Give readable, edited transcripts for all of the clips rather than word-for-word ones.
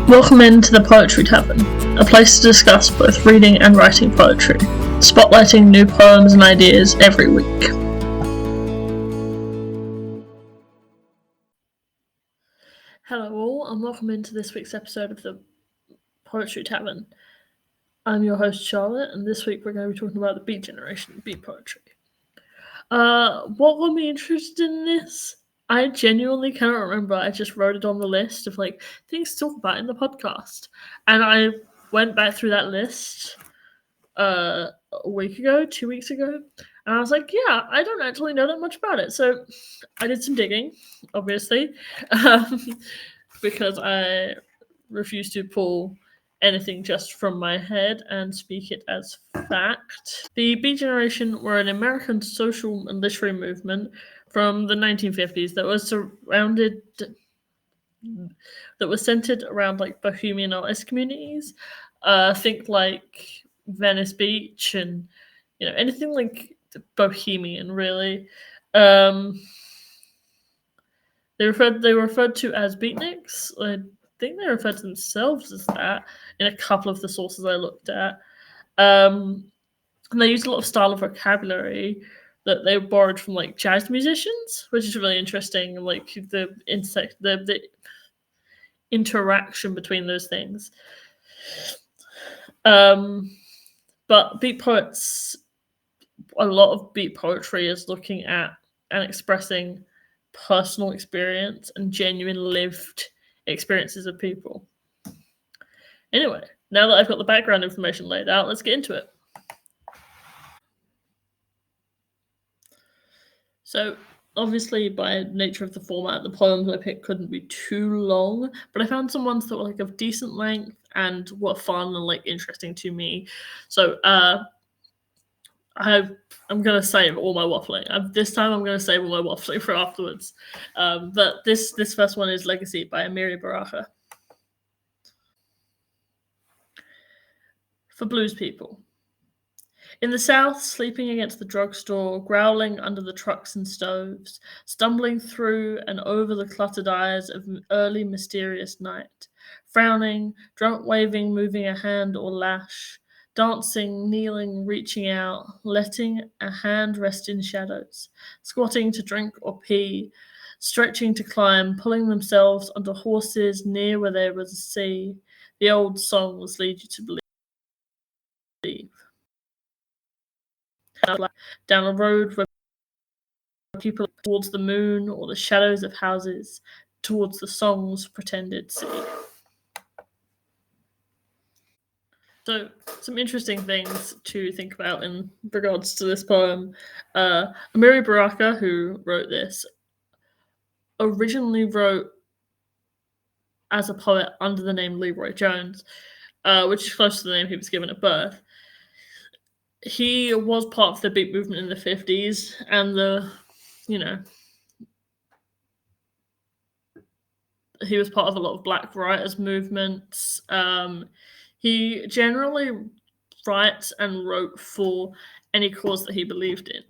Welcome into the Poetry Tavern, a place to discuss both reading and writing poetry, spotlighting new poems and ideas every week. Hello all, and welcome into this week's episode of the Poetry Tavern. I'm your host Charlotte, and this week we're going to be talking about the Beat Generation, beat poetry. What got me interested in this? I genuinely cannot remember. I just wrote it on the list of things to talk about in the podcast, and I went back through that list a week ago, 2 weeks ago, and I was like, yeah, I don't actually know that much about it. So I did some digging, obviously, because I refuse to pull anything just from my head and speak it as fact. The Beat Generation were an American social and literary movement from the 1950s that was centered around bohemian artist communities. Think like Venice Beach and anything like bohemian, really. They were referred to as beatniks. I think they referred to themselves as that in a couple of the sources I looked at. And they used a lot of style of vocabulary that they borrowed from jazz musicians, which is really interesting. The interaction between those things. But beat poets, a lot of beat poetry is looking at and expressing personal experience and genuine lived experiences of people. Anyway, now that I've got the background information laid out, let's get into it. So, obviously, by nature of the format, the poems I picked couldn't be too long, but I found some ones that were of decent length and were fun and interesting to me. So, I'm gonna save all my waffling. This time, I'm gonna save all my waffling for afterwards. But this first one is Legacy by Amiri Baraka. For blues people. In the south, sleeping against the drugstore, growling under the trucks and stoves, stumbling through and over the cluttered eyes of early mysterious night, frowning, drunk waving, moving a hand or lash, dancing, kneeling, reaching out, letting a hand rest in shadows, squatting to drink or pee, stretching to climb, pulling themselves onto horses near where there was a sea. The old songs lead you to believe. Down a road where people towards the moon or the shadows of houses, towards the song's pretended sea. So, some interesting things to think about in regards to this poem. Amiri Baraka, who wrote this, originally wrote as a poet under the name Leroy Jones, which is close to the name he was given at birth. He was part of the beat movement in the 50s, and he was part of a lot of black writers' movements. He generally writes and wrote for any cause that he believed in.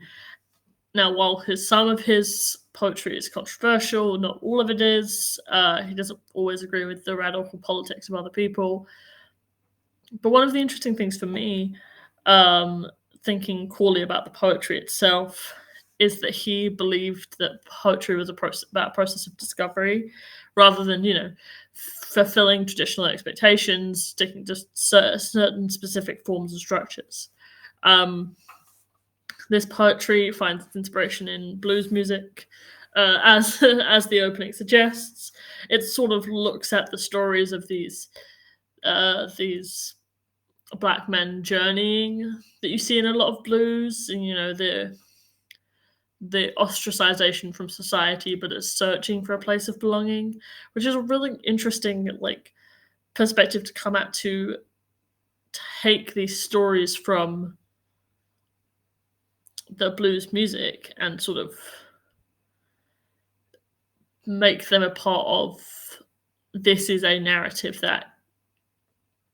Now, while some of his poetry is controversial, not all of it is. He doesn't always agree with the radical politics of other people. But one of the interesting things for me, thinking coolly about the poetry itself, is that he believed that poetry was about a process of discovery, rather than, fulfilling traditional expectations, sticking to certain specific forms and structures. This poetry finds its inspiration in blues music, as the opening suggests. It sort of looks at the stories of these black men journeying that you see in a lot of blues, and the ostracization from society, but it's searching for a place of belonging, which is a really interesting perspective to come at, to take these stories from the blues music and sort of make them a part of, this is a narrative that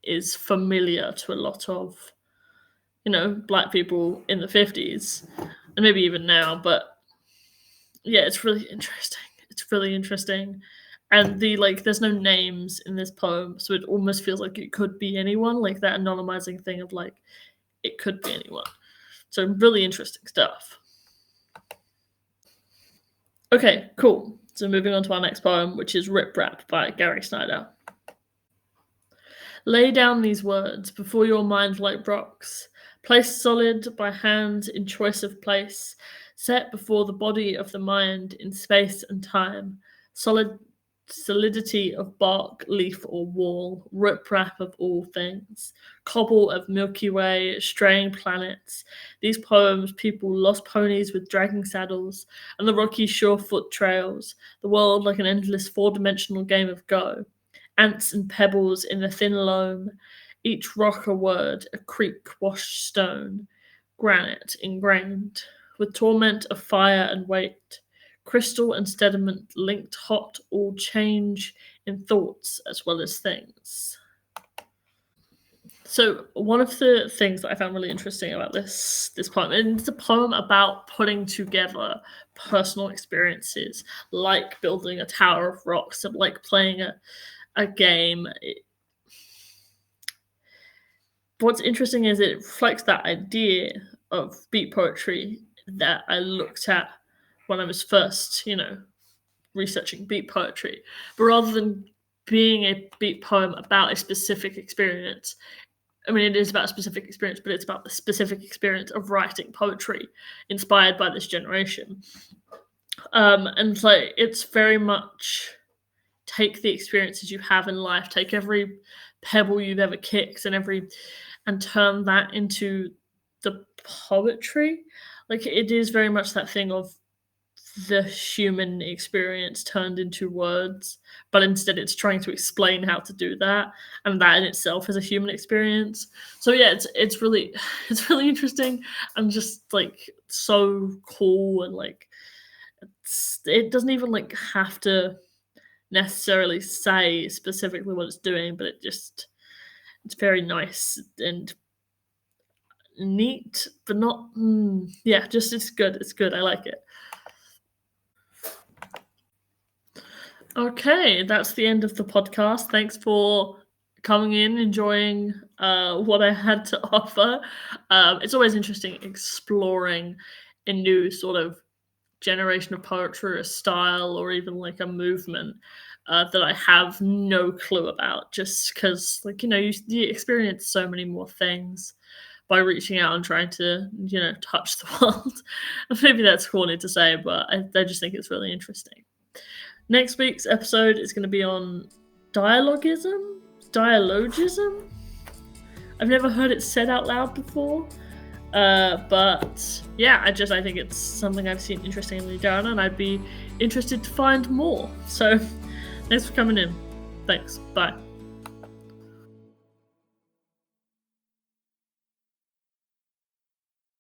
is familiar to a lot of black people in the 50s and maybe even now. But yeah, it's really interesting. And there's no names in this poem, so it almost feels like it could be anyone, like that anonymizing thing of like it could be anyone. So really interesting stuff. Okay, cool. So moving on to our next poem, which is Rip Rap by Gary Snyder. Lay down these words before your mind like rocks, placed solid by hand in choice of place, set before the body of the mind in space and time, solidity of bark, leaf, or wall, rip-rap of all things, cobble of Milky Way, straying planets. These poems people lost ponies with dragging saddles, and the rocky sure-foot trails, the world like an endless four-dimensional game of Go. Ants and pebbles in the thin loam, each rock a word, a creek washed stone, granite ingrained, with torment of fire and weight, crystal and sediment linked hot, all change in thoughts as well as things. So one of the things that I found really interesting about this poem, and it's a poem about putting together personal experiences, like building a tower of rocks, and like playing a game. What's interesting is it reflects that idea of beat poetry that I looked at when I was first, researching beat poetry. But rather than being a beat poem about a specific experience, I mean, it is about a specific experience, but it's about the specific experience of writing poetry inspired by this generation. And it's very much take the experiences you have in life, take every pebble you've ever kicked and turn that into the poetry. Like, it is very much that thing of the human experience turned into words, but instead it's trying to explain how to do that, and that in itself is a human experience. So yeah, it's really it's really interesting and just so cool, and it doesn't even have to necessarily say specifically what it's doing, but it's very nice and neat, but not yeah, just it's good, I like it. Okay, that's the end of the podcast. Thanks for coming in, enjoying what I had to offer. It's always interesting exploring a new sort of generation of poetry, a style, or even a movement that I have no clue about, just because you experience so many more things by reaching out and trying to touch the world. Maybe that's corny to say, but I just think it's really interesting. Next week's episode is going to be on dialogism. I've never heard it said out loud before. But yeah, I think it's something I've seen interestingly done, and I'd be interested to find more. So thanks for coming in. Thanks. Bye.